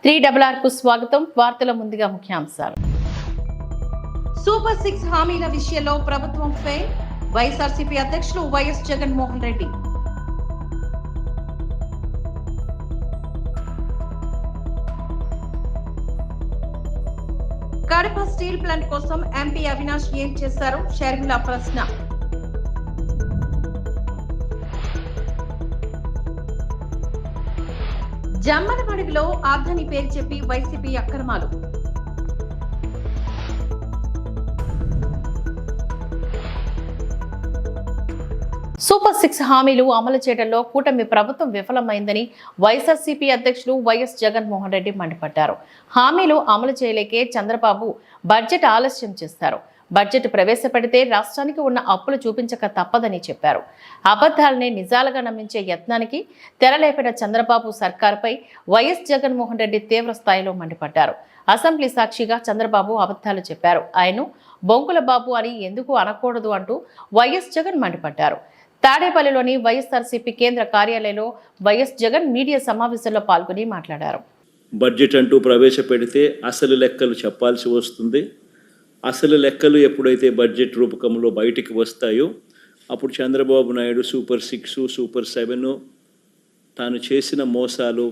3RR కు స్వాగతం. వార్తల ముందుగా ముఖ్యాంశాలు. సూపర్ 6 హామీల విషయంలో ప్రభుత్వం ఫెయిల్. వైఎస్ఆర్సీపీ అధ్యక్షులు YS Jaganmohan Reddy. Kadapa steel plant కోసం ఎంపీ అవినాష్ ఏం చేశారు? షర్మిల ప్రశ్న. జమ్మలమడుగులో ఆర్ధని పేరు చెప్పి వైసీపీ అక్రమాలు. సూపర్ 6 హామీలు అమలు చేయడంలో కూటమి ప్రభుత్వం విఫలమైందని వైఎస్ఆర్సీపీ అధ్యక్షులు వైఎస్ జగన్మోహన్ రెడ్డి మండిపడ్డారు. హామీలు అమలు చేయలేకే చంద్రబాబు బడ్జెట్ ఆలస్యం చేస్తారు. బడ్జెట్ ప్రవేశపెడితే రాష్ట్రానికి ఉన్న అప్పులు చూపించక తప్పదని చెప్పారు. అబద్ధాలనే నిజాలుగా నమ్మించే యత్నానికి తెరలేపిన చంద్రబాబు సర్కారుపై వైఎస్ జగన్మోహన్ రెడ్డి తీవ్ర స్థాయిలో మండిపడ్డారు. అసెంబ్లీ సాక్షిగా చంద్రబాబు అబద్ధాలు చెప్పారు. ఆయన బొంకుల బాబు అని ఎందుకు అనకూడదు అంటూ వైఎస్ జగన్ మండిపడ్డారు. తాడేపల్లిలోని వైఎస్ఆర్సీపీ కేంద్ర కార్యాలయంలో వైఎస్ జగన్ మీడియా సమావేశంలో పాల్గొని మాట్లాడారు. బడ్జెట్ అంటూ ప్రవేశపెడితే అసలు లెక్కలు చెప్పాల్సి వస్తుంది. అసలు లెక్కలు ఎప్పుడైతే బడ్జెట్ రూపకంలో బయటికి వస్తాయో అప్పుడు చంద్రబాబు నాయుడు సూపర్ 6, సూపర్ 7, తాను చేసిన మోసాలు,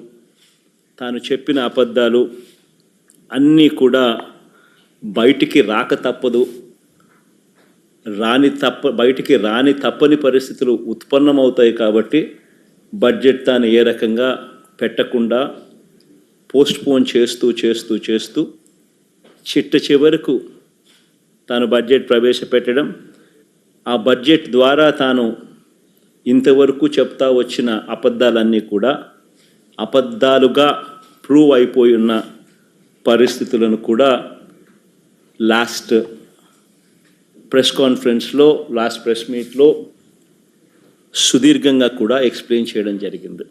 తాను చెప్పిన అబద్ధాలు అన్నీ కూడా బయటికి రాక తప్పదు. బయటికి రాని తప్పని పరిస్థితులు ఉత్పన్నమవుతాయి. కాబట్టి బడ్జెట్ తాను ఏ రకంగా పెట్టకుండా పోస్ట్పోన్ చేస్తూ చిట్ట చివరకు తాను బడ్జెట్ ప్రవేశపెట్టడం, ఆ బడ్జెట్ ద్వారా తాను ఇంతవరకు చెప్తా వచ్చిన అబద్ధాలన్నీ కూడా అబద్ధాలుగా ప్రూవ్ అయిపోయి ఉన్న పరిస్థితులను కూడా లాస్ట్ ప్రెస్ మీట్లో సుదీర్ఘంగా కూడా ఎక్స్ప్లెయిన్ చేయడం జరిగింది.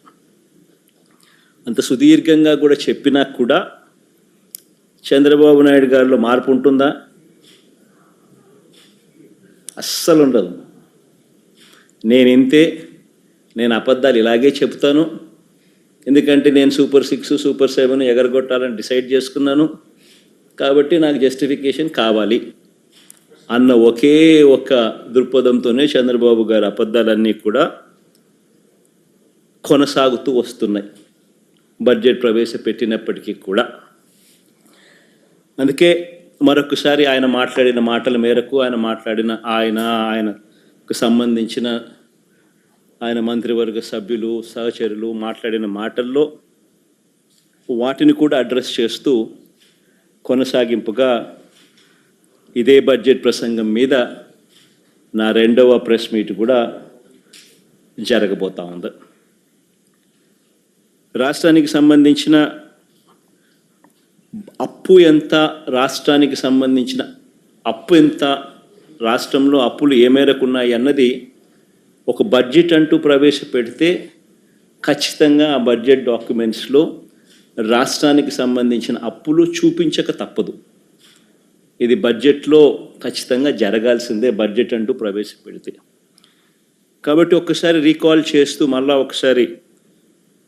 అంత సుదీర్ఘంగా కూడా చెప్పినా కూడా చంద్రబాబు నాయుడు గారిలో మార్పు ఉంటుందా? అస్సలు ఉండదు. నేను అబద్ధాలు ఇలాగే చెప్తాను, ఎందుకంటే నేను సూపర్ 6, సూపర్ 7 ఎగరగొట్టాలని డిసైడ్ చేసుకున్నాను, కాబట్టి నాకు జస్టిఫికేషన్ కావాలి అన్న ఒకే ఒక్క దృక్పథంతోనే చంద్రబాబు గారి అబద్ధాలన్నీ కూడా కొనసాగుతూ వస్తున్నాయి బడ్జెట్ ప్రవేశపెట్టినప్పటికీ కూడా. అందుకే మరొకసారి ఆయన మాట్లాడిన మాటల మేరకు ఆయనకు సంబంధించిన ఆయన మంత్రివర్గ సభ్యులు, సహచరులు మాట్లాడిన మాటల్లో వాటిని కూడా అడ్రస్ చేస్తూ కొనసాగింపుగా ఇదే బడ్జెట్ ప్రసంగం మీద నా 2వ ప్రెస్ మీట్ కూడా జరగబోతా ఉంది. రాష్ట్రానికి సంబంధించిన అప్పు ఎంత, రాష్ట్రానికి సంబంధించిన అప్పు ఎంత, రాష్ట్రంలో అప్పులు ఏ మేరకు ఉన్నాయి అన్నది ఒక బడ్జెట్ అంటూ ప్రవేశపెడితే ఖచ్చితంగా ఆ బడ్జెట్ డాక్యుమెంట్స్లో రాష్ట్రానికి సంబంధించిన అప్పులు చూపించక తప్పదు. ఇది బడ్జెట్లో ఖచ్చితంగా జరగాల్సిందే బడ్జెట్ అంటూ ప్రవేశపెడితే. కాబట్టి ఒక్కసారి రీకాల్ చేస్తూ మళ్ళా ఒకసారి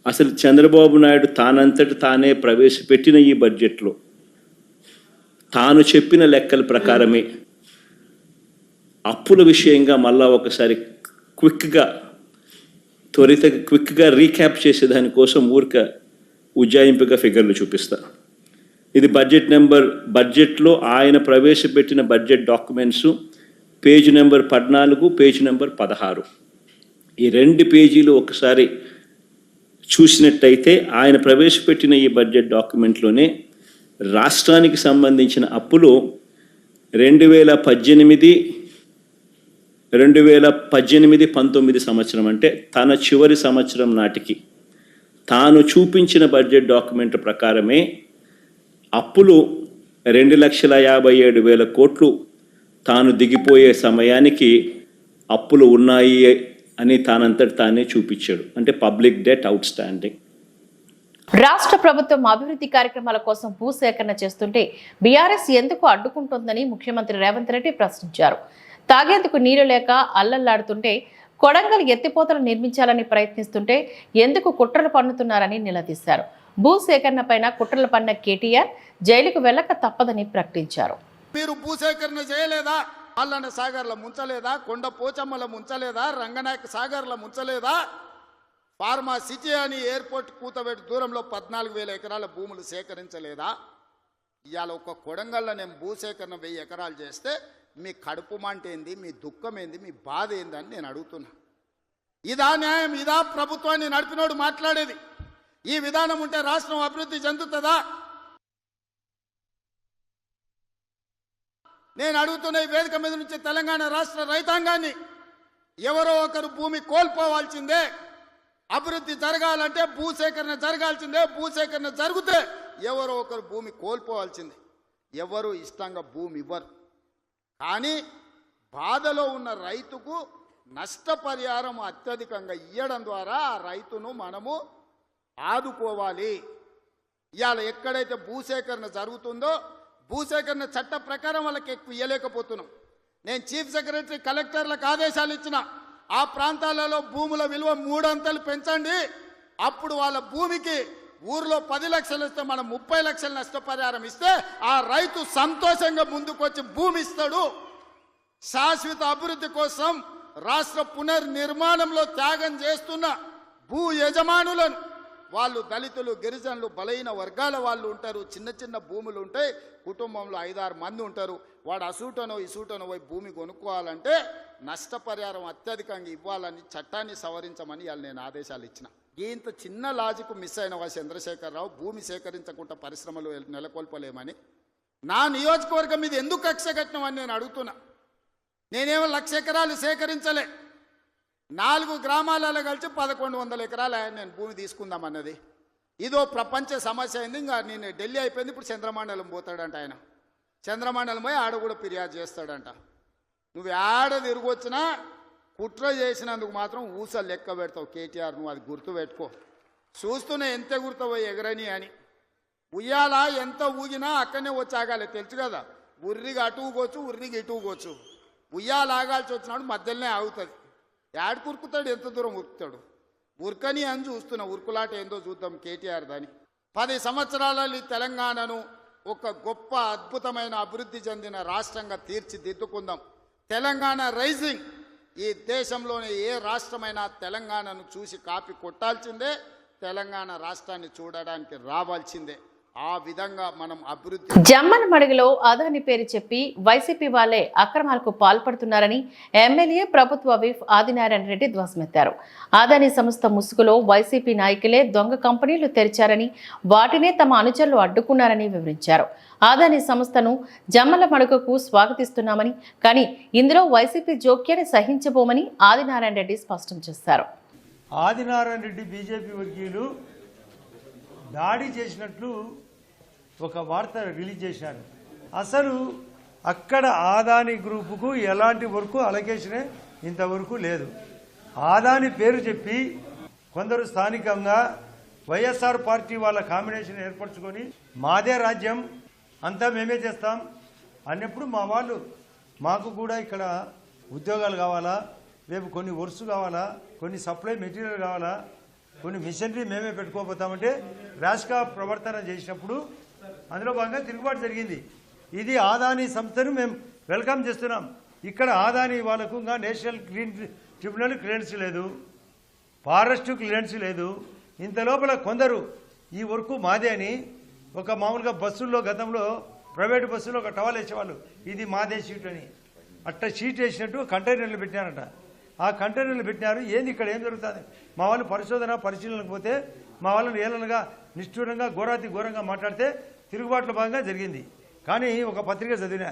అసలు చంద్రబాబు నాయుడు తానంతటి తానే ప్రవేశపెట్టిన ఈ బడ్జెట్లో తాను చెప్పిన లెక్కల ప్రకారమే అప్పుల విషయంగా మళ్ళా ఒకసారి క్విక్గా రీక్యాప్ చేసే దానికోసం ఉజ్జాయింపుగా ఫిగర్లు చూపిస్తా. ఇది బడ్జెట్లో ఆయన ప్రవేశపెట్టిన budget documents page number 14, page number 16. ఈ 2 పేజీలు ఒకసారి చూసినట్టయితే ఆయన ప్రవేశపెట్టిన ఈ బడ్జెట్ డాక్యుమెంట్లోనే రాష్ట్రానికి సంబంధించిన అప్పులు 2018-19 సంవత్సరం అంటే తన చివరి సంవత్సరం నాటికి తాను చూపించిన బడ్జెట్ డాక్యుమెంట్ ప్రకారమే అప్పులు 2,57,700 కోట్లు తాను దిగిపోయే సమయానికి అప్పులు ఉన్నాయి అని తానంతటి తానే చూపించాడు. అంటే పబ్లిక్ డెట్ అవుట్ స్టాండింగ్. రాష్ట్ర ప్రభుత్వం అభివృద్ధి కార్యక్రమాల కోసం భూసేకరణ చేస్తుంటే బీఆర్ఎస్ ఎందుకు అడ్డుకుంటోందని ముఖ్యమంత్రి రేవంత్ రెడ్డి ప్రశ్నించారు. తాగేందుకు నీరు లేక అల్లల్లాడుతుంటే కొడంగల్ ఎత్తిపోతలు నిర్మించాలని ప్రయత్నిస్తుంటే ఎందుకు కుట్రలు పన్నుతున్నారని నిలదీశారు. భూసేకరణపైన కుట్రలు పన్న కేటీఆర్ జైలుకు వెళ్లక తప్పదని ప్రకటించారు. మీరు భూసేకరణ చేయలేదా? అల్లన్న సాగర్ల ముంచలేదా? కొండ పోచమ్మల ముంచలేదా? రంగనాయక సాగర్ల ముంచలేదా? ఫార్మా సిటీ అని ఎయిర్పోర్ట్ కూతబెట్టి దూరంలో 14,000 ఎకరాల భూములు సేకరించలేదా? ఇవాళ ఒక కొడంగల్లో నేను భూసేకరణ 1000 ఎకరాలు చేస్తే మీ కడుపు మంట ఏంది, మీ దుఃఖం ఏంది, మీ బాధ ఏందని నేను అడుగుతున్నా. ఇదా న్యాయం? ఇదా ప్రభుత్వాన్ని నడిపినోడు మాట్లాడేది? ఈ విధానం ఉంటే రాష్ట్రం అభివృద్ధి చెందుతుందా? నేను అడుగుతున్న ఈ వేదిక మీద నుంచి తెలంగాణ రాష్ట్ర రైతాంగాన్ని, ఎవరో ఒకరు భూమి కోల్పోవాల్సిందే. అభివృద్ధి జరగాలంటే భూసేకరణ జరగాల్సిందే. భూసేకరణ జరిగితే ఎవరో ఒకరు భూమి కోల్పోవాల్సిందే. ఎవరు ఇష్టంగా భూమి ఇవ్వరు. కానీ బాధలో ఉన్న రైతుకు నష్టపరిహారం అత్యధికంగా ఇవ్వడం ద్వారా ఆ రైతును మనము ఆదుకోవాలి. ఇవాళ ఎక్కడైతే భూసేకరణ జరుగుతుందో భూసేకరణ చట్ట ప్రకారం వాళ్ళకి ఎక్కువ ఇవ్వలేకపోతున్నాం. నేను చీఫ్ సెక్రటరీ కలెక్టర్లకు ఆదేశాలు ఇచ్చిన, ఆ ప్రాంతాలలో భూముల విలువ 3 అంతలు పెంచండి. అప్పుడు వాళ్ళ భూమికి ఊర్లో 10 లక్షలు ఇస్తే మనం 30 లక్షల నష్టపరిహారం ఇస్తే ఆ రైతు సంతోషంగా ముందుకొచ్చి భూమి ఇస్తాడు. శాశ్వత అభివృద్ధి కోసం రాష్ట్ర పునర్నిర్మాణంలో త్యాగం చేస్తున్న భూ యజమానులను, వాళ్ళు దళితులు, గిరిజనులు, బలహీన వర్గాల వాళ్ళు ఉంటారు. చిన్న చిన్న భూములు ఉంటాయి, కుటుంబంలో 5-6 మంది ఉంటారు. వాడు అసూటనో ఇసూటనో పోయి భూమి కొనుక్కోవాలంటే నష్టపరిహారం అత్యధికంగా ఇవ్వాలని చట్టాన్ని సవరించమని ఇవాళ నేను ఆదేశాలు ఇచ్చిన. ఇంత చిన్న లాజిక్ మిస్ అయిన చంద్రశేఖరరావు భూమి సేకరించకుండా పరిశ్రమలు నెలకొల్పలేమని, నా నియోజకవర్గం మీద ఎందుకు కక్ష కట్టినవని నేను అడుగుతున్నా. నేనేమో 1,00,000 ఎకరాలు సేకరించలే. 4 గ్రామాలలో కలిసి 1,100 ఎకరాలు నేను భూమి తీసుకుందామన్నది. ఇదో ప్రపంచ సమస్య అయింది. ఇంకా నేను ఢిల్లీ అయిపోయింది. ఇప్పుడు చంద్రమండలం పోతాడంట ఆయన. చంద్రమండలం పోయి ఆడ కూడా ఫిర్యాదు చేస్తాడంట. నువ్వు ఆడ తిరిగి వచ్చినా కుట్ర చేసినందుకు మాత్రం ఊసలు లెక్క పెడతావు కేటీఆర్. నువ్వు అది గుర్తుపెట్టుకో. చూస్తూనే ఎంత గుర్తుపోయి ఎగరని అని. ఉయ్యాల ఎంత ఊగినా అక్కడనే వచ్చి ఆగాలి, తెలుసు కదా. ఉర్రికి అటు ఊగొచ్చు, ఉర్రికి ఇటు ఊగొచ్చు. ఉయ్యాల ఆగాల్సి వచ్చినాడు మధ్యలోనే ఆగుతుంది. యాడ్ కురుకుతాడు, ఎంత దూరం ఉరుకుతాడు. ఉరకని అని చూస్తున్నా. ఉరుకులాట ఏందో చూద్దాం కేటీఆర్ దాని. 10 సంవత్సరాలలో తెలంగాణను ఒక గొప్ప అద్భుతమైన అభివృద్ధి చెందిన రాష్ట్రంగా తీర్చిదిద్దుకుందాం. తెలంగాణ రైజింగ్. ఈ దేశంలోనే ఏ రాష్ట్రమైనా తెలంగాణను చూసి కాపీ కొట్టాల్సిందే. తెలంగాణ రాష్ట్రాన్ని చూడడానికి రావాల్సిందే. ఆ విధంగా మనం అభివృద్ధి. జమ్మలమడుగులో అదాని పేరు చెప్పి వైసీపీ వాళ్లే అక్రమాలకు పాల్పడుతున్నారని ఎమ్మెల్యే ప్రభుత్వ విప్ ఆదినారాయణ రెడ్డి ధ్వజమెత్తారు. అదాని సంస్థ ముసుగులో వైసీపీ నాయకులే దొంగ కంపెనీలు తెరిచారని, వాటినే తమ అనుచరులు అడ్డుకున్నారని వివరించారు. అదాని సంస్థను జమ్మలమడుగుకు స్వాగతిస్తున్నామని, కానీ ఇందులో వైసీపీ జోక్యాన్ని సహించబోమని ఆదినారాయణ రెడ్డి స్పష్టం చేశారు. ఆదినారాయణ రెడ్డి బీజేపీ వర్గీయులు దాడి చేసినట్లు ఒక వార్త రిలీజ్ చేశారు. అసలు అక్కడ ఆదాని గ్రూపుకు ఎలాంటి వర్క్ అలొకేషనే ఇంతవరకు లేదు. ఆదాని పేరు చెప్పి కొందరు స్థానికంగా వైఎస్ఆర్ పార్టీ వాళ్ళ కాంబినేషన్ ఏర్పరచుకొని మాదే రాజ్యం అంతా మేమే చేస్తాం అన్నప్పుడు మా వాళ్ళు మాకు కూడా ఇక్కడ ఉద్యోగాలు కావాలా, రేపు కొన్ని వర్క్స్ కావాలా, కొన్ని సప్లై మెటీరియల్ కావాలా, కొన్ని మిషనరీ మేమే పెట్టుకోపోతామంటే ర్యాష్గా ప్రవర్తన చేసినప్పుడు అందులో భాగంగా తిరుగుబాటు జరిగింది. ఇది ఆదాని సంస్థను మేము వెల్కమ్ చేస్తున్నాం. ఇక్కడ ఆదాని వాళ్ళకు ఇంకా నేషనల్ ట్రిబ్యునల్ క్లియరెన్స్ లేదు, ఫారెస్ట్ క్లియరెన్స్ లేదు. ఇంత లోపల కొందరు ఈ వర్క్ మాదే అని ఒక మామూలుగా బస్సుల్లో గతంలో ప్రైవేటు బస్సులో ఒక టవల్ వేసేవాళ్ళు, ఇది మాదే షీట్ అని. అట్ట షీట్ వేసినట్టు కంటైనర్లు పెట్టినారట. ఆ కంటైనర్లు పెట్టినారు. ఏంది ఇక్కడ ఏం జరుగుతుంది? మా వాళ్ళు పరిశీలనకు పోతే మా వాళ్ళని ఏలనగా నిష్ఠూరంగా ఘోరంగా మాట్లాడితే తిరుగుబాటులో భాగంగా జరిగింది. కానీ ఒక పత్రిక చదివినా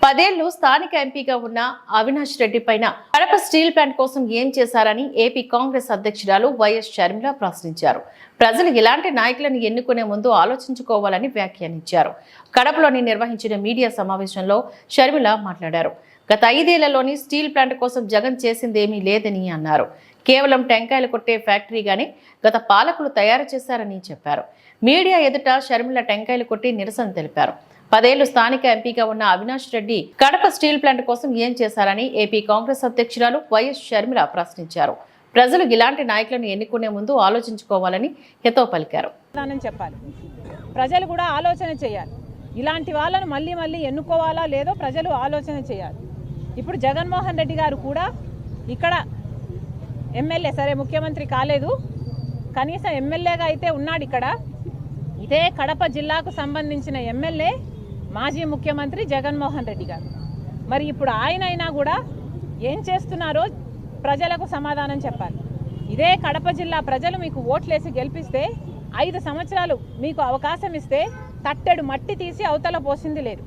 10 ఏళ్లు స్థానిక ఎంపీగా ఉన్న అవినాష్ రెడ్డి పైన కడప స్టీల్ ప్లాంట్ కోసం ఏం చేశారని ఏపీ కాంగ్రెస్ అధ్యక్షురాలు వైఎస్ షర్మిల ప్రశ్నించారు. ప్రజలు ఇలాంటి నాయకులను ఎన్నుకునే ముందు ఆలోచించుకోవాలని వ్యాఖ్యానించారు. కడపలోని నిర్వహించిన మీడియా సమావేశంలో షర్మిల మాట్లాడారు. గత 5 ఏళ్లలోని స్టీల్ ప్లాంట్ కోసం జగన్ చేసిందేమీ లేదని అన్నారు. కేవలం టెంకాయలు కొట్టే ఫ్యాక్టరీగానే గత పాలకులు తయారు చేశారని చెప్పారు. మీడియా ఎదుట షర్మిల టెంకాయలు కొట్టి నిరసన తెలిపారు. 10 ఏళ్లు స్థానిక ఎంపీగా ఉన్న అవినాష్ రెడ్డి కడప స్టీల్ ప్లాంట్ కోసం ఏం చేశారని ఏపీ కాంగ్రెస్ అధ్యక్షురాలు వైఎస్ షర్మిల ప్రశ్నించారు. ప్రజలు ఇలాంటి నాయకులను ఎన్నుకునే ముందు ఆలోచించుకోవాలని హితవు పలికారు. చెప్పాలి, ప్రజలు కూడా ఆలోచన చేయాలి. ఇలాంటి వాళ్ళను మళ్ళీ మళ్ళీ ఎన్నుకోవాలా లేదో ప్రజలు ఆలోచన చేయాలి. ఇప్పుడు జగన్మోహన్ రెడ్డి గారు కూడా ఇక్కడ ఎమ్మెల్యే, సరే ముఖ్యమంత్రి కాలేదు, కనీసం ఎమ్మెల్యేగా అయితే ఉన్నాడు. ఇక్కడ ఇదే కడప జిల్లాకు సంబంధించిన ఎమ్మెల్యే మాజీ ముఖ్యమంత్రి జగన్మోహన్ రెడ్డి గారు. మరి ఇప్పుడు ఆయనైనా కూడా ఏం చేస్తున్నారో ప్రజలకు సమాధానం చెప్పాలి. ఇదే కడప జిల్లా ప్రజలు మీకు ఓట్లేసి గెలిపిస్తే 5 సంవత్సరాలు మీకు అవకాశం ఇస్తే తట్టెడు మట్టి తీసి అవతల పోసింది లేదు,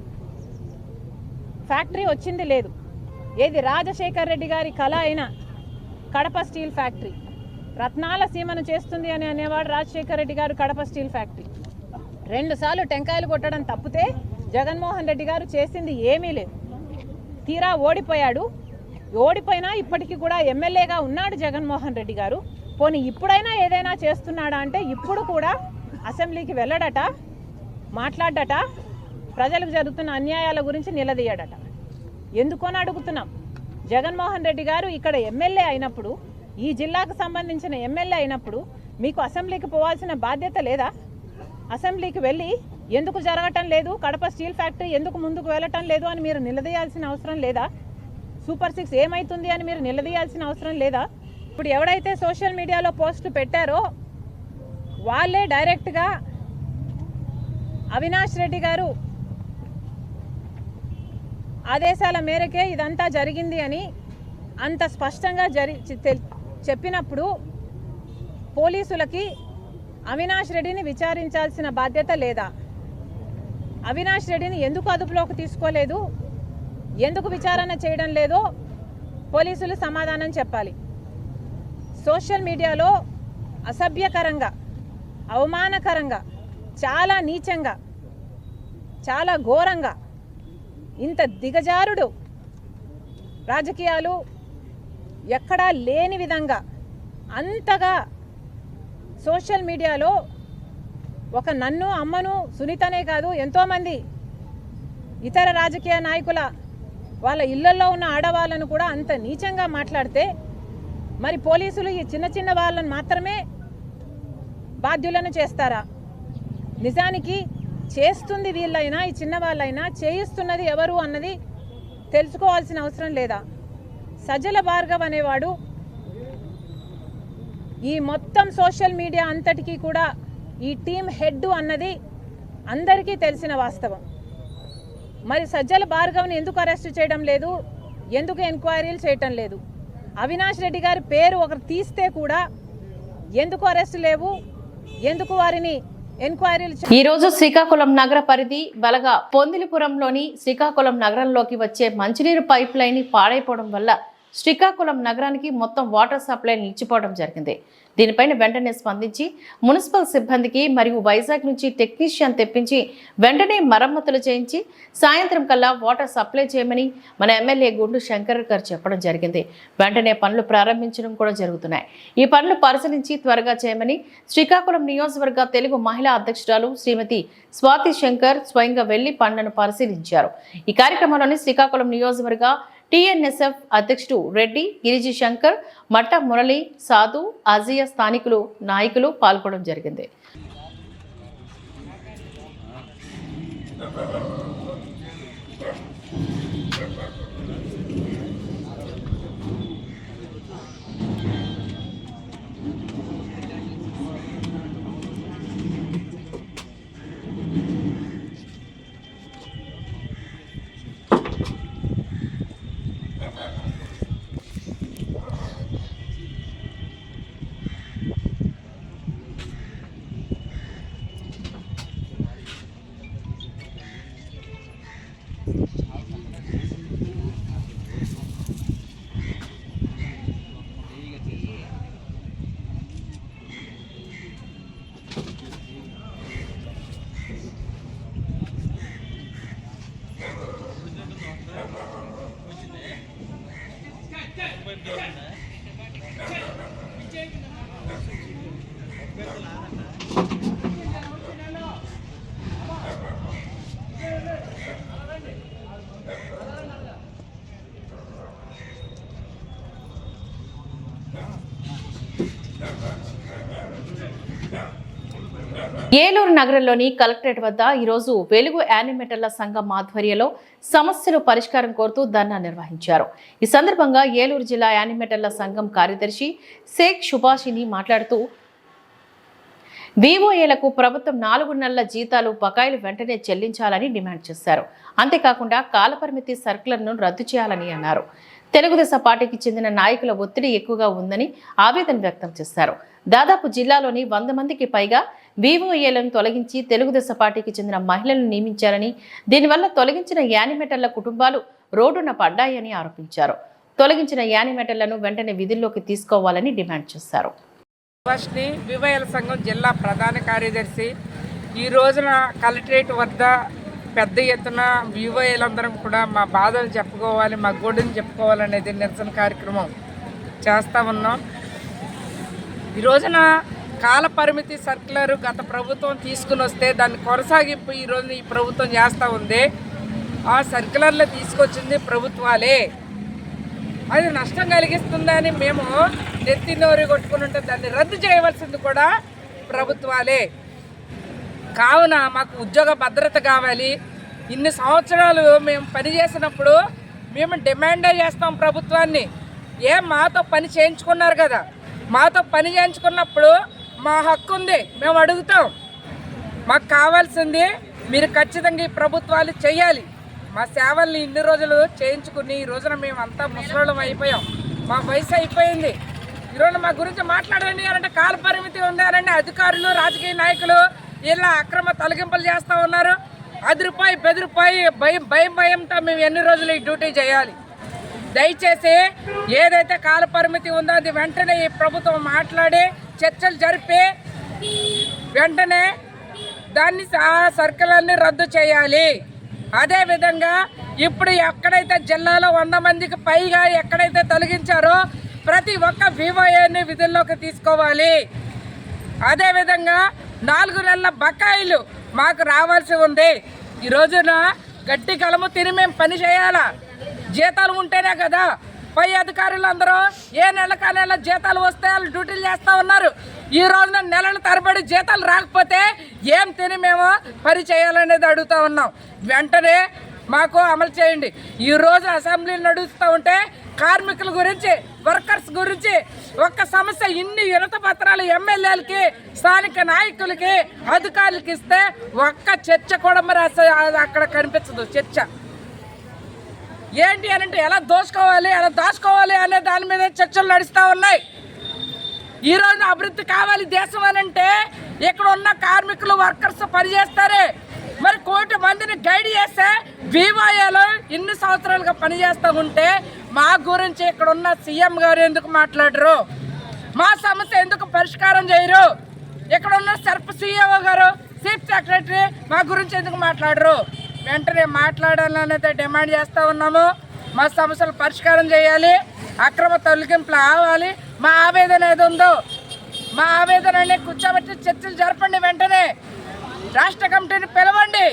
ఫ్యాక్టరీ వచ్చింది లేదు. ఏది రాజశేఖర్ రెడ్డి గారి కళ అయిన కడప స్టీల్ ఫ్యాక్టరీ, రత్నాల సీమను చేస్తుంది అని అనేవాడు రాజశేఖర్ రెడ్డి గారు. కడప స్టీల్ ఫ్యాక్టరీ 2 సార్లు టెంకాయలు కొట్టడం తప్పితే జగన్మోహన్ రెడ్డి గారు చేసింది ఏమీ లేదు. తీరా ఓడిపోయాడు. ఓడిపోయినా ఇప్పటికీ కూడా ఎమ్మెల్యేగా ఉన్నాడు జగన్మోహన్ రెడ్డి గారు. పోనీ ఇప్పుడైనా ఏదైనా చేస్తున్నాడా అంటే ఇప్పుడు కూడా అసెంబ్లీకి వెళ్ళడట, మాట్లాడట, ప్రజలకు జరుగుతున్న అన్యాయాల గురించి నిలదీయడట. ఎందుకని అడుగుతున్నాం. జగన్మోహన్ రెడ్డి గారు ఇక్కడ ఎమ్మెల్యే అయినప్పుడు, ఈ జిల్లాకు సంబంధించిన ఎమ్మెల్యే అయినప్పుడు మీకు అసెంబ్లీకి పోవాల్సిన బాధ్యత లేదా? అసెంబ్లీకి వెళ్ళి ఎందుకు జరగటం లేదు, కడప స్టీల్ ఫ్యాక్టరీ ఎందుకు ముందుకు వెళ్ళటం లేదు అని మీరు నిలదీయాల్సిన అవసరం లేదా? సూపర్ 6 ఏమవుతుంది అని మీరు నిలదీయాల్సిన అవసరం లేదా? ఇప్పుడు ఎవడైతే సోషల్ మీడియాలో పోస్టులు పెట్టారో వాళ్ళే డైరెక్ట్గా అవినాష్ రెడ్డి గారు ఆదేశాల మేరకే ఇదంతా జరిగింది అని అంత స్పష్టంగా చెప్పినప్పుడు పోలీసులకి అవినాష్ రెడ్డిని విచారించాల్సిన బాధ్యత లేదా? అవినాష్ రెడ్డిని ఎందుకు అదుపులోకి తీసుకోలేదు, ఎందుకు విచారణ చేయడం లేదో పోలీసులు సమాధానం చెప్పాలి. సోషల్ మీడియాలో అసభ్యకరంగా, అవమానకరంగా, చాలా నీచంగా, చాలా ఘోరంగా, ఇంత దిగజారుడు రాజకీయాలు ఎక్కడా లేని విధంగా అంతగా సోషల్ మీడియాలో ఒక నన్ను, అమ్మను, సునీతనే కాదు ఎంతోమంది ఇతర రాజకీయ నాయకుల వాళ్ళ ఇళ్లలో ఉన్న ఆడవాళ్ళను కూడా అంత నీచంగా మాట్లాడితే మరి పోలీసులు ఈ చిన్న చిన్న వాళ్ళను మాత్రమే బాధ్యులను చేస్తారా? నిజానికి చేస్తుంది వీళ్ళైనా, ఈ చిన్న వాళ్ళైనా చేయిస్తున్నది ఎవరు అన్నది తెలుసుకోవాల్సిన అవసరం లేదా? సజ్జల భార్గవ్ అనేవాడు ఈ మొత్తం సోషల్ మీడియా అంతటికీ కూడా ఈ టీం హెడ్ అన్నది అందరికీ తెలిసిన వాస్తవం. మరి సజ్జల భార్గవ్ని ఎందుకు అరెస్ట్ చేయడం లేదు, ఎందుకు ఎంక్వైరీలు చేయటం లేదు? అవినాష్ రెడ్డి గారి పేరు ఒకరు తీస్తే కూడా ఎందుకు అరెస్ట్ లేవు, ఎందుకు వారిని ఎంక్వైరీలు? ఈ రోజు శ్రీకాకుళం నగర పరిధి బలగా పొందిలిపురంలోని శ్రీకాకుళం నగరంలోకి వచ్చే మంచినీరు పైప్ లైన్ పాడైపోవడం వల్ల శ్రీకాకుళం నగరానికి మొత్తం వాటర్ సప్లై నిలిచిపోవడం జరిగింది. దీనిపైన వెంటనే స్పందించి మున్సిపల్ సిబ్బందికి మరియు వైజాగ్ నుంచి టెక్నీషియన్ తెప్పించి వెంటనే మరమ్మతులు చేయించి సాయంత్రం కల్లా వాటర్ సప్లై చేయమని మన ఎమ్మెల్యే గుండు శంకర్ గారు చెప్పడం జరిగింది. వెంటనే పనులు ప్రారంభించడం కూడా జరుగుతున్నాయి. ఈ పనులు పరిశీలించి త్వరగా చేయమని శ్రీకాకుళం నియోజకవర్గ తెలుగు మహిళా అధ్యక్షురాలు శ్రీమతి స్వాతి శంకర్ స్వయంగా వెళ్లి పనులను పరిశీలించారు. ఈ కార్యక్రమంలోని శ్రీకాకుళం నియోజకవర్గ టీఎన్ఎస్ఎఫ్ అధ్యక్షుడు రెడ్డి, గిరిజీ శంకర్, మట్ట మురళి, సాధు, అజియా స్థానికులు నాయకులు పాల్గొనడం జరిగింది. ఏలూరు నగరంలోని కలెక్టరేట్ వద్ద ఈరోజు వెలుగు యానిమేటర్ల సంఘం ఆధ్వర్యంలో సమస్యలు పరిష్కారం కోరుతూ ధర్నా నిర్వహించారు. ఈ సందర్భంగా ఏలూరు జిల్లా యానిమేటర్ల సంఘం కార్యదర్శి షేక్ సుభాషిని మాట్లాడుతూ వివోఏలకు ప్రభుత్వం 4 నెలల జీతాలు బకాయిలు వెంటనే చెల్లించాలని డిమాండ్ చేశారు. అంతేకాకుండా కాలపరిమితి సర్కులర్ను రద్దు చేయాలని అన్నారు. తెలుగుదేశం పార్టీకి చెందిన నాయకుల ఒత్తిడి ఎక్కువగా ఉందని ఆవేదన వ్యక్తం చేశారు. దాదాపు జిల్లాలోని 100 మందికి పైగా వివోఏలను తొలగించి తెలుగుదేశం పార్టీకి చెందిన మహిళలను నియమించారని, దీనివల్ల తొలగించిన యానిమేటర్ల కుటుంబాలు రోడ్డున పడ్డాయని ఆరోపించారు. తొలగించిన యానిమేటర్లను వెంటనే విధుల్లోకి తీసుకోవాలని డిమాండ్ చేశారు. వివోఏల సంఘం జిల్లా ప్రధాన కార్యదర్శి ఈ రోజున కలెక్టరేట్ వద్ద పెద్ద ఎత్తున వివోఏలందరం కూడా మా బాధలు చెప్పుకోవాలి, మా గోడుని చెప్పుకోవాలనేది నిరసన కార్యక్రమం చేస్తూ ఉన్నాం. ఈ రోజున కాల పరిమితి సర్కులర్ గత ప్రభుత్వం తీసుకుని వస్తే దాన్ని కొనసాగింపు ఈ రోజున ఈ ప్రభుత్వం చేస్తూ ఉంది. ఆ సర్కులర్లో తీసుకొచ్చింది ప్రభుత్వాలే. అది నష్టం కలిగిస్తుందని మేము నెత్తి నోరు కొట్టుకుని ఉంటే దాన్ని రద్దు చేయవలసింది కూడా ప్రభుత్వాలే. కావున మాకు ఉద్యోగ భద్రత కావాలి. ఇన్ని సంవత్సరాలు మేము పనిచేసినప్పుడు మేము డిమాండే చేస్తాం ప్రభుత్వాన్ని. మాతో పని చేయించుకున్నారు కదా, మాతో పని చేయించుకున్నప్పుడు మా హక్కు ఉంది, మేము అడుగుతాం. మాకు కావాల్సింది మీరు ఖచ్చితంగా ఈ ప్రభుత్వాలు చేయాలి. మా సేవల్ని ఇన్ని రోజులు చేయించుకుని ఈ రోజున మేము అంతా ముసలోళ్ళం అయిపోయాం, మా వయసు అయిపోయింది. ఈరోజు మా గురించి మాట్లాడండి అంటే కాల పరిమితి ఉంది అని అధికారులు, రాజకీయ నాయకులు ఇలా అక్రమ తొలగింపులు చేస్తూ ఉన్నారు. అదిరిపోయి బెదిరిపోయి భయంతో మేము ఎన్ని రోజులు ఈ డ్యూటీ చేయాలి. దయచేసి ఏదైతే కాల పరిమితి ఉందో అది వెంటనే ఈ ప్రభుత్వం మాట్లాడి చర్చలు జరిపి వెంటనే దాన్ని సర్కులర్ని రద్దు చేయాలి. అదేవిధంగా ఇప్పుడు ఎక్కడైతే జిల్లాలో 100 మందికి పైగా ఎక్కడైతే తొలగించారో ప్రతి ఒక్క వివోఏని విధుల్లోకి తీసుకోవాలి. అదేవిధంగా 4 నెలల బకాయిలు మాకు రావాల్సి ఉంది. ఈ రోజున గట్టి కలము తిని మేము పని చేయాలా, జీతాలు ఉంటేనే కదా. పై అధికారులు అందరూ నెలకా నెల జీతాలు వస్తే వాళ్ళు డ్యూటీలు చేస్తూ ఉన్నారు. ఈ రోజున నెలల తరబడి జీతాలు రాకపోతే ఏం తిని మేము పని చేయాలనేది అడుగుతూ ఉన్నాం. వెంటనే మాకు అమలు చేయండి. ఈరోజు అసెంబ్లీలు నడుస్తూ ఉంటే కార్మికుల గురించి, వర్కర్స్ గురించి ఒక్క సమస్య ఇన్ని వినతి పత్రాలు ఎమ్మెల్యేలకి, స్థానిక నాయకులకి, అధికారులకి ఇస్తే ఒక్క చర్చ కూడా మరి అక్కడ కనిపించదు. చర్చ ఏంటి అని అంటే ఎలా దాచుకోవాలి అనే దాని మీద చర్చలు నడుస్తూ ఉన్నాయి. ఈరోజు అభివృద్ధి కావాలి దేశం అని అంటే ఇక్కడ ఉన్న కార్మికులు, వర్కర్స్ పనిచేస్తారే. మరి 1 కోటి మందిని గైడ్ చేస్తే వివోఏలో ఇన్ని సంవత్సరాలుగా పనిచేస్తూ ఉంటే మా గురించి ఇక్కడ ఉన్న సీఎం గారు ఎందుకు మాట్లాడరు? మా సమస్య ఎందుకు పరిష్కారం చేయరు? ఇక్కడ ఉన్న సర్ప్ సిఇఓ గారు, చీఫ్ సెక్రటరీ మా గురించి ఎందుకు మాట్లాడరు? వెంటనే మాట్లాడాలనేది డిమాండ్ చేస్తూ ఉన్నాము. మా సమస్యలు పరిష్కారం చేయాలి, అక్రమ తొలగింపులు ఆవాలి. మా ఆవేదన ఏది ఉందో మా ఆవేదనని కూర్చోబెట్టి చర్చలు జరపండి. వెంటనే రాష్ట్ర కమిటీని పిలవండి,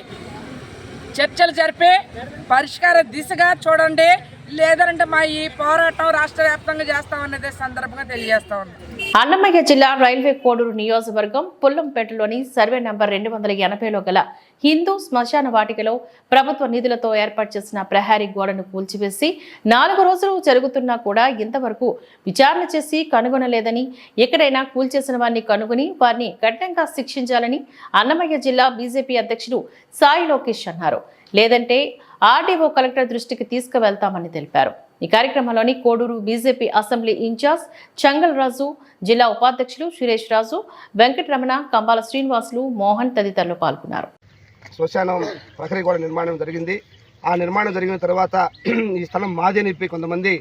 చర్చలు జరిపి పరిష్కార దిశగా చూడండి. లేదంటే మా ఈ పోరాటం రాష్ట్ర వ్యాప్తంగా చేస్తామనేది సందర్భంగా తెలియజేస్తా ఉన్నాం. అన్నమయ్య జిల్లా రైల్వే కోడూరు నియోజకవర్గం పుల్లంపేటలోని సర్వే నంబర్ 280లో గల హిందూ శ్మశాన వాటికలో ప్రభుత్వ నిధులతో ఏర్పాటు చేసిన ప్రహారీ గోడను కూల్చివేసి 4 రోజులు జరుగుతున్నా కూడా ఇంతవరకు విచారణ చేసి కనుగొనలేదని, ఎక్కడైనా కూల్చేసిన వారిని కనుగొని వారిని కఠినంగా శిక్షించాలని అన్నమయ్య జిల్లా బీజేపీ అధ్యక్షుడు సాయి లోకేష్ అన్నారు. లేదంటే ఆర్డీఓ కలెక్టర్ దృష్టికి తీసుకువెళ్తామని తెలిపారు. ఈ కార్యక్రమంలోని Koduru BJP assembly incharge Changal Raju, జిల్లా ఉపాధ్యక్షులు సురేష్ రాజు, వెంకటరమణ, కంబాల శ్రీనివాసులు, మోహన్ తదితరులు పాల్గొన్నారు. శ్మశానం ప్రహరీ గోడ నిర్మాణం జరిగింది. ఆ నిర్మాణం జరిగిన తర్వాత ఈ స్థలం మాది అని చెప్పి కొంతమంది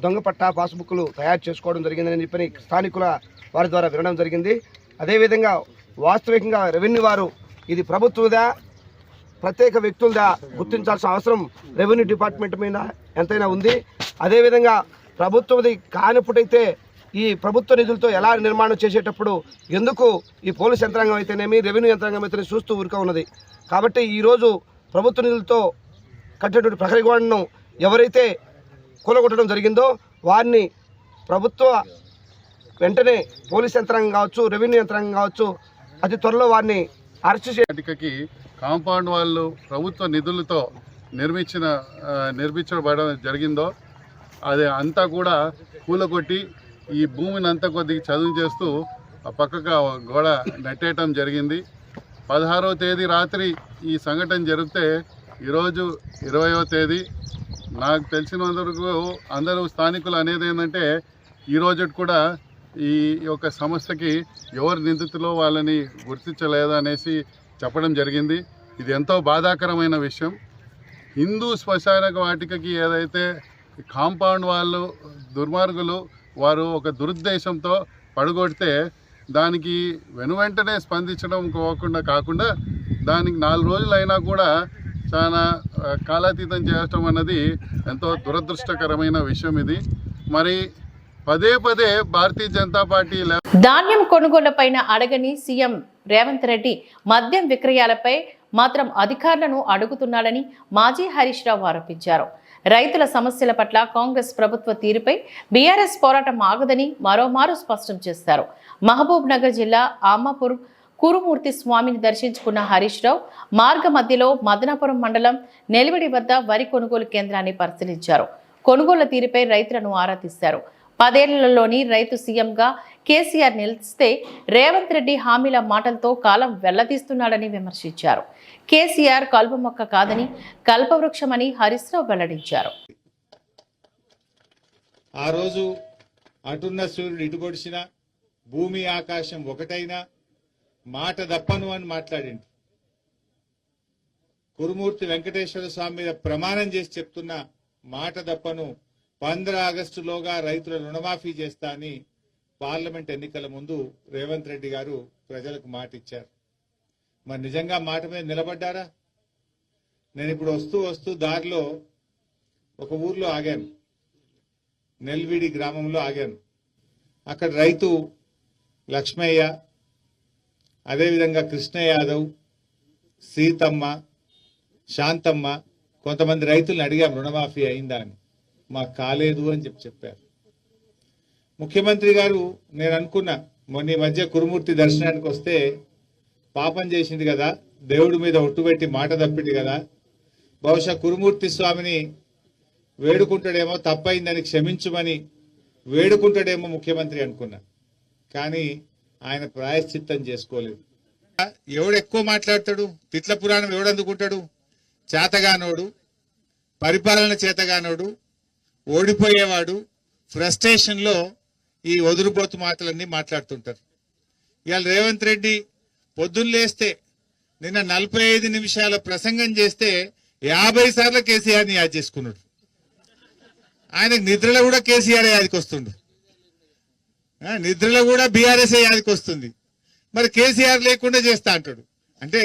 దొంగ పట్టా పాస్బుక్లు తయారు చేసుకోవడం జరిగిందని చెప్పి స్థానికుల వారి ద్వారా వినడం జరిగింది. అదేవిధంగా వాస్తవికంగా రెవెన్యూ వారు ఇది ప్రభుత్వదా, ప్రత్యేక వ్యక్తులదా గుర్తించాల్సిన అవసరం రెవెన్యూ డిపార్ట్మెంట్ మీద ఎంతైనా ఉంది. అదేవిధంగా ప్రభుత్వది కానప్పుడైతే ఈ ప్రభుత్వ నిధులతో ఎలా నిర్మాణం చేసేటప్పుడు ఎందుకు ఈ పోలీస్ యంత్రాంగం అయితేనేమి, రెవెన్యూ యంత్రాంగం అయితేనే చూస్తూ ఊరుక ఉన్నది. కాబట్టి ఈరోజు ప్రభుత్వ నిధులతో కట్టేటువంటి ప్రహరీ గోడను ఎవరైతే కూలగొట్టడం జరిగిందో వారిని ప్రభుత్వ వెంటనే పోలీస్ యంత్రాంగం కావచ్చు, రెవెన్యూ యంత్రాంగం కావచ్చు, అతి త్వరలో వారిని అరెస్ట్ చేసి వాటికి కాంపౌండ్ వాళ్ళు ప్రభుత్వ నిధులతో నిర్మించబడడం జరిగిందో అది అంతా కూడా కూలగొట్టి ఈ భూమిని అంతా కొద్దిగా చదువు చేస్తూ పక్కగా గోడ నెట్టేయటం జరిగింది. 16వ తేదీ రాత్రి ఈ సంఘటన జరిగితే ఈరోజు 20వ తేదీ. నాకు తెలిసినందుకు అందరూ స్థానికులు అనేది ఏంటంటే ఈరోజు కూడా ఈ యొక్క సంస్థకి ఎవరు నిందితులో వాళ్ళని గుర్తించలేదు అనేసి చెప్పడం జరిగింది. ఇది ఎంతో బాధాకరమైన విషయం. హిందూ శ్మశాన వాటికకి ఏదైతే కాంపౌండ్ వాళ్ళు దుర్మార్గులు వారు ఒక దురుద్దేశంతో పడగొడితే దానికి వెనువెంటనే స్పందించడం కాకుండా దానికి 4 రోజులైనా కూడా చాలా కాలాతీతం చేయటం అన్నది ఎంతో దురదృష్టకరమైన విషయం. ఇది మరి పదే భారతీయ జనతా పార్టీ ధాన్యం కొనుగోళ్లపైన అడగని సీఎం రేవంత్ రెడ్డి మద్యం విక్రయాలపై మాత్రం అధికారులను అడుగుతున్నాడని మాజీ హరీష్ రావు ఆరోపించారు. రైతుల సమస్యల పట్ల కాంగ్రెస్ ప్రభుత్వ తీరుపై బీఆర్ఎస్ పోరాటం ఆగదని మరోమారు స్పష్టం చేశారు. మహబూబ్ నగర్ జిల్లా ఆమాపూర్ కురుమూర్తి స్వామిని దర్శించుకున్న హరీష్ రావు మార్గ మధ్యలో మదనాపురం మండలం నెలివిడి వద్ద వరి కొనుగోలు కేంద్రాన్ని పరిశీలించారు. కొనుగోళ్ల తీరుపై రైతులను ఆరా తీశారు. 10 ఏళ్లలోని రైతు సీఎంగా కేసీఆర్ నిలిస్తే రేవంత్ రెడ్డి హామీల మాటలతో కాలం వెళ్లదీస్తున్నాడని విమర్శించారు. కేసీఆర్ కల్ప మొక్క కాదని కల్పవృక్షమని హరీష్ రావు వెల్లడించారు. ఆ రోజు అటున్న సూర్యుడు ఇటు పొడిచిన భూమి ఆకాశం ఒకటైనా మాట దప్పను అని మాట్లాడిండు. కురుమూర్తి వెంకటేశ్వర స్వామి మీద ప్రమాణం చేసి చెప్తున్న మాట దప్పను 15 ఆగస్టులోగా రైతుల రుణమాఫీ చేస్తా అని పార్లమెంట్ ఎన్నికల ముందు రేవంత్ రెడ్డి గారు ప్రజలకు మాట ఇచ్చారు. మరి నిజంగా మాట మీద నిలబడ్డారా? నేను ఇప్పుడు వస్తూ దారిలో ఒక ఊర్లో ఆగాను, నెల్విడి గ్రామంలో ఆగాను. అక్కడ రైతు లక్ష్మయ్య, అదేవిధంగా కృష్ణ యాదవ్, సీతమ్మ, శాంతమ్మ, కొంతమంది రైతులను అడిగాం రుణమాఫీ అయిందా అని. మాకు కాలేదు అని చెప్పారు. ముఖ్యమంత్రి గారు నేను అనుకున్నా మొన్న ఈ మధ్య కురుమూర్తి దర్శనానికి వస్తే పాపం చేసింది కదా, దేవుడి మీద ఒట్టుబెట్టి మాట తప్పింది కదా, బహుశా కురుమూర్తి స్వామిని వేడుకుంటాడేమో, తప్పైందని క్షమించుమని వేడుకుంటాడేమో ముఖ్యమంత్రి అనుకున్నా. కానీ ఆయన ప్రాయశ్చిత్తం చేసుకోలేదు. ఎవడు ఎక్కువ మాట్లాడతాడు, తిట్ల పురాణం ఎవడందుకుంటాడు? చేతగానోడు, పరిపాలన చేతగానోడు, ఓడిపోయేవాడు, ఫ్రస్ట్రేషన్లో ఈ వదులుబోతు మాటలన్నీ మాట్లాడుతుంటారు. ఇవాళ రేవంత్ రెడ్డి పొద్దున్న లేస్తే నిన్న 45 నిమిషాల ప్రసంగం చేస్తే 50 సార్లు కేసీఆర్ని యాద్ చేసుకున్నాడు. ఆయనకు నిద్రలో కూడా కేసీఆర్ యాదికి వస్తుండు, నిద్రలో కూడా బీఆర్ఎస్ యాదికి వస్తుంది. మరి కేసీఆర్ లేకుండా చేస్తా అంటాడు. అంటే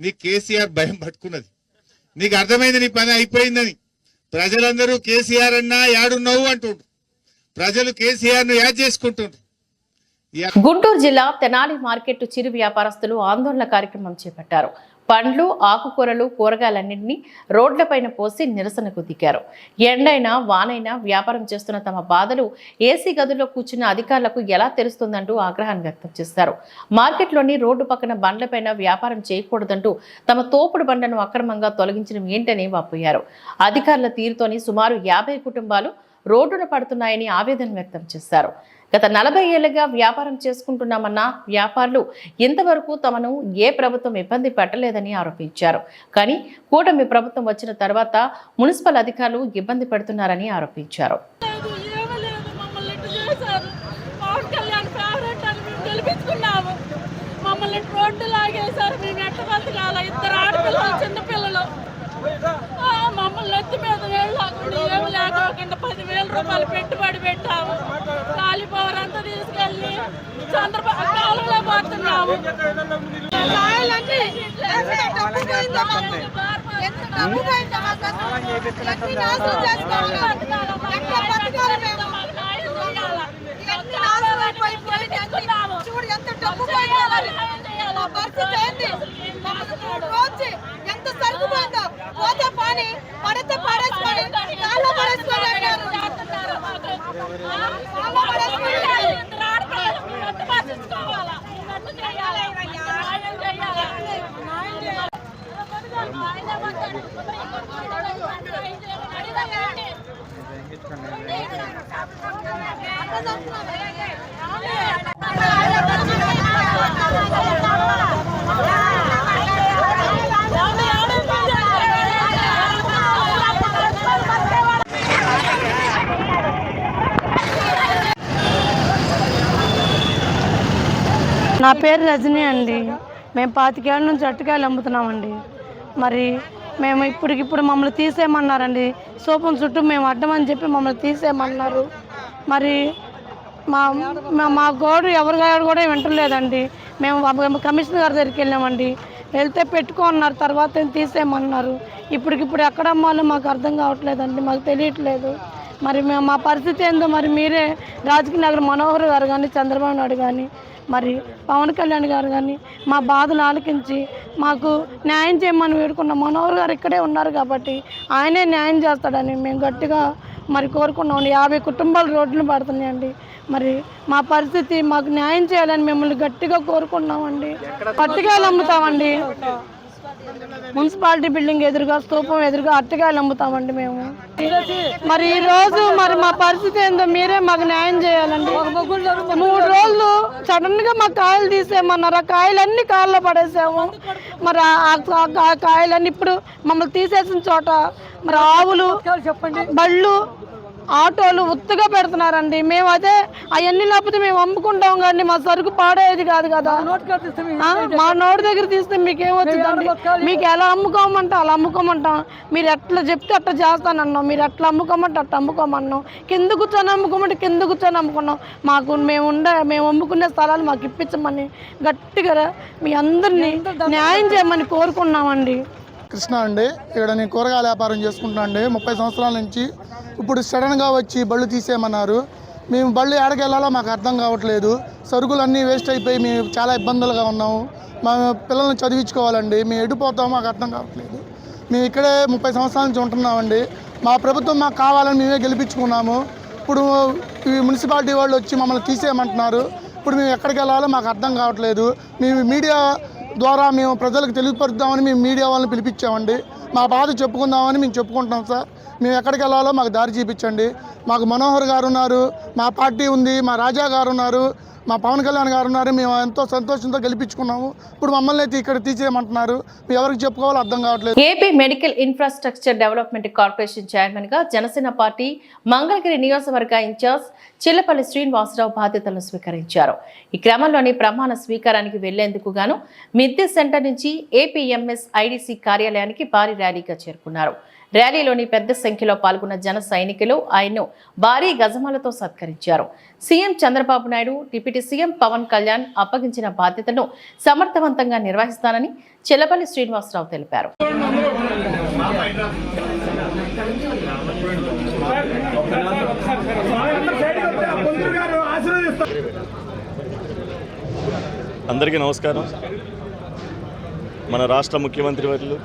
నీకు కేసీఆర్ భయం పట్టుకున్నది, నీకు అర్థమైంది నీ పని అయిపోయిందని. ప్రజలందరూ కేసీఆర్ అన్నా యాడున్నావు అంటుండ్రు, ప్రజలు కేసీఆర్ ను యాద్ చేసుకుంటుండ్రు. గుంటూరు జిల్లా తెనాలి మార్కెట్ చిరు వ్యాపారస్తులు ఆందోళన కార్యక్రమం చేపట్టారు. పండ్లు, ఆకుకూరలు, కూరగాయలన్నింటినీ రోడ్లపైన పోసి నిరసనకు దిగారు. ఎండైనా వానైనా వ్యాపారం చేస్తున్న తమ బాధలు ఏసీ గదుల్లో కూర్చున్న అధికారులకు ఎలా తెలుస్తుందంటూ ఆగ్రహాన్ని వ్యక్తం చేశారు. మార్కెట్లోని రోడ్డు పక్కన బండ్లపైన వ్యాపారం చేయకూడదంటూ తమ తోపుడు బండ్లను అక్రమంగా తొలగించడం ఏంటని వాపోయారు. అధికారుల తీరుతోని సుమారు 50 కుటుంబాలు రోడ్డున పడుతున్నాయని ఆవేదన వ్యక్తం చేశారు. గత 40 ఏళ్లుగా వ్యాపారం చేసుకుంటున్నామన్న వ్యాపారులు ఇంతవరకు తమను ఏ ప్రభుత్వం ఇబ్బంది పెట్టలేదని ఆరోపించారు. కానీ కూటమి ప్రభుత్వం వచ్చిన తర్వాత మున్సిపల్ అధికారులు ఇబ్బంది పెడుతున్నారని ఆరోపించారు. మమ్మల్ని ఎత్తి మీద వెళ్ళకుండా ఏమి లేకోకుండా 10,000 రూపాయలు పెట్టుబడి పెట్టాము. కాలిపవర్ అంతా తీసుకెళ్ళి చంద్రబాబు కాలంలో పోతున్నాము. ఎంత సరుకుపోయిందో పోతే పని పడితే పడేసుకొని కాళ్ళు పడేసుకోవాలి. నా పేరు రజనీ అండి. మేము 25 ఏళ్ళ నుంచి అరటికాయలు అమ్ముతున్నామండి. మరి మేము ఇప్పటికిప్పుడు మమ్మల్ని తీసేయమన్నారండి. సోపం చుట్టూ మేము అడ్డమని చెప్పి మమ్మల్ని తీసేయమన్నారు. మరి మా గోడు ఎవరి కూడా వింటలేదండి. మేము కమిషనర్ గారి దగ్గరికి వెళ్ళామండి. వెళ్తే పెట్టుకోన్నారు, తర్వాత తీసేయమన్నారు. ఇప్పటికిప్పుడు ఎక్కడ అమ్మాలో మాకు అర్థం కావట్లేదండి, మాకు తెలియట్లేదు. మరి మా పరిస్థితి ఏందో మరి మీరే రాజకీయ నగర్ మనోహర్ గారు కానీ, చంద్రబాబు నాయుడు కానీ, మరి పవన్ కళ్యాణ్ గారు కానీ మా బాధలు ఆలకించి మాకు న్యాయం చేయమని వేడుకున్నాం. మనోహర్ గారు ఇక్కడే ఉన్నారు కాబట్టి ఆయనే న్యాయం చేస్తాడని మేము గట్టిగా మరి కోరుకున్నామండి. 50 కుటుంబాలు రోడ్లు పడుతున్నాయండి. మరి మా పరిస్థితి మాకు న్యాయం చేయాలని మిమ్మల్ని గట్టిగా కోరుకున్నామండి. అరటికాయలు అమ్ముతామండి. మున్సిపాలిటీ బిల్డింగ్ ఎదురుగా, స్తూపం ఎదురుగా అరటికాయలు అమ్ముతామండి మేము. మరి ఈ రోజు మరి మా పరిస్థితి ఏందో మీరే మాకు న్యాయం చేయాలండి. 3 రోజులు సడన్ గా మా కాయలు తీసేయమన్నారు. ఆ కాయలన్నీ కాళ్ళలో పడేసాము. మరి ఆ కాయలన్నీ ఇప్పుడు మమ్మల్ని తీసేసిన చోట మరి ఆవులు, బళ్ళు, ఆటోలు ఉత్తగా పెడుతున్నారండి. మేము అదే అవన్నీ లేకపోతే మేము అమ్ముకుంటాం కానీ మా సరుకు పాడేది కాదు కదా. మా నోటి దగ్గర తీస్తే మీకేమొచ్చిందండి? మీకు ఎలా అమ్ముకోమంటే అలా అమ్ముకోమంటాం. మీరు ఎట్లా చెప్తే అట్లా చేస్తానన్నాం. మీరు ఎట్లా అమ్ముకోమంటే అట్లా అమ్ముకోమన్నాం. కింద కూర్చొని అమ్ముకోమంటే కింద కూర్చొని అమ్ముకున్నాం. మాకు మేము అమ్ముకునే స్థలాలు మాకు ఇప్పించమని గట్టిగా మీ అందరినీ న్యాయం చేయమని కోరుకున్నామండి. కృష్ణ అండి. ఇక్కడ నేను కూరగాయల వ్యాపారం చేసుకుంటున్నాను అండి 30 సంవత్సరాల నుంచి. ఇప్పుడు సడన్గా వచ్చి బళ్ళు తీసేయమన్నారు. మేము బళ్ళు ఎక్కడికి వెళ్ళాలో మాకు అర్థం కావట్లేదు. సరుకులు అన్నీ వేస్ట్ అయిపోయి మేము చాలా ఇబ్బందులుగా ఉన్నాము. మా పిల్లల్ని చదివించుకోవాలండి. మేము ఎడిపోతామో మాకు అర్థం కావట్లేదు. మేము ఇక్కడే 30 సంవత్సరాల నుంచి ఉంటున్నామండి. మా ప్రభుత్వం మాకు కావాలని మేమే గెలిపించుకున్నాము. ఇప్పుడు ఈ మున్సిపాలిటీ వాళ్ళు వచ్చి మమ్మల్ని తీసేయమంటున్నారు. ఇప్పుడు మేము ఎక్కడికి వెళ్ళాలో మాకు అర్థం కావట్లేదు. మేము మీడియా ద్వారా మేము ప్రజలకు తెలియపరుద్దామని మేము మీడియా వాళ్ళని పిలిపించామండి. మా బాధ చెప్పుకుందామని మేము చెప్పుకుంటాం సార్. మేము ఎక్కడికి వెళ్ళాలో మాకు దారి చూపించండి. మాకు మనోహర్ గారు ఉన్నారు, మా పార్టీ ఉంది, మా రాజా గారు ఉన్నారు, మా పవన్ కళ్యాణ్ గారు ఉన్నారు. మేము ఎంతో సంతోషంతో గెలిపించుకున్నాము. ఇప్పుడు మమ్మల్ని అయితే ఇక్కడ తీసేయమంటున్నారు. మేము ఎవరికి చెప్పుకోవాలో అర్థం కావట్లేదు. AP medical infrastructure development corporation chairman గా జనసేన పార్టీ మంగళగిరి నియోజకవర్గ ఇన్ఛార్జ్ చిల్లపల్లి శ్రీనివాసరావు బాధ్యతలను స్వీకరించారు. ఈ క్రమంలోని ప్రమాణ స్వీకారానికి వెళ్లేందుకు గాను మిద్దె సెంటర్ నుంచి ఏపీఎంఎస్ ఐడీసీ కార్యాలయానికి భారీ ర్యాలీగా చేరుకున్నారు. ర్యాలీలోని పెద్ద సంఖ్యలో పాల్గొన్న జన సైనికులు ఆయన్ను భారీ గజమాలతో సత్కరించారు. CM Chandrababu Naidu, deputy CM Pawan Kalyan అప్పగించిన బాధ్యతను సమర్థవంతంగా నిర్వహిస్తానని చిల్లపల్లి శ్రీనివాసరావు తెలిపారు. అందరికీ నమస్కారం. మన రాష్ట్ర ముఖ్యమంత్రి వర్యులు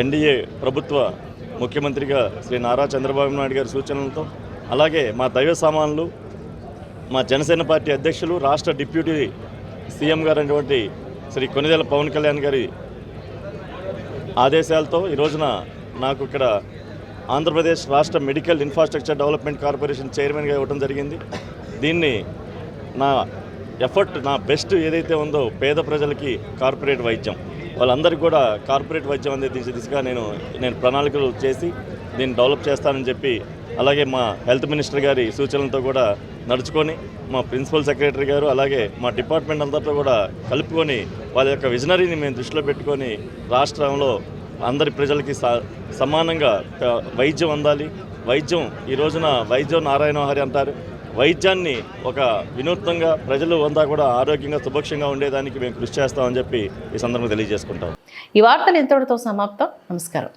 ఎన్డీఏ ప్రభుత్వ ముఖ్యమంత్రిగా శ్రీ నారా చంద్రబాబు నాయుడు గారి సూచనలతో, అలాగే మా దైవ సామాన్లు, మా జనసేన పార్టీ అధ్యక్షులు, రాష్ట్ర డిప్యూటీ సీఎం గారు అయినటువంటి శ్రీ కొనిదెల పవన్ కళ్యాణ్ గారి ఆదేశాలతో ఈ రోజున నాకు ఇక్కడ ఆంధ్రప్రదేశ్ రాష్ట్ర మెడికల్ ఇన్ఫ్రాస్ట్రక్చర్ డెవలప్మెంట్ కార్పొరేషన్ చైర్మన్గా ఇవ్వడం జరిగింది. దీన్ని నా ఎఫర్ట్, నా బెస్ట్ ఏదైతే ఉందో పేద ప్రజలకి కార్పొరేట్ వైద్యం, వాళ్ళందరికీ కూడా కార్పొరేట్ వైద్యం అందే దిశగా నేను ప్రణాళికలు చేసి దీన్ని డెవలప్ చేస్తానని చెప్పి, అలాగే మా హెల్త్ మినిస్టర్ గారి సూచనలతో కూడా నడుచుకొని, మా ప్రిన్సిపల్ సెక్రటరీ గారు అలాగే మా డిపార్ట్మెంట్ అంతటితో కూడా కలుపుకొని వాళ్ళ యొక్క విజనరీని మేము దృష్టిలో పెట్టుకొని రాష్ట్రంలో అందరి ప్రజలకి సమానంగా వైద్యం అందాలి. వైద్యం ఈ రోజున వైద్యం నారాయణోహరి అంటారు. వైద్యాన్ని ఒక వినూత్నంగా ప్రజలు అంతా కూడా ఆరోగ్యంగా సుభిక్షంగా ఉండేదానికి మేము కృషి చేస్తామని చెప్పి ఈ సందర్భంగా తెలియజేసుకుంటాం. ఈ వార్తలు ఇంతటితో సమాప్తం. నమస్కారం.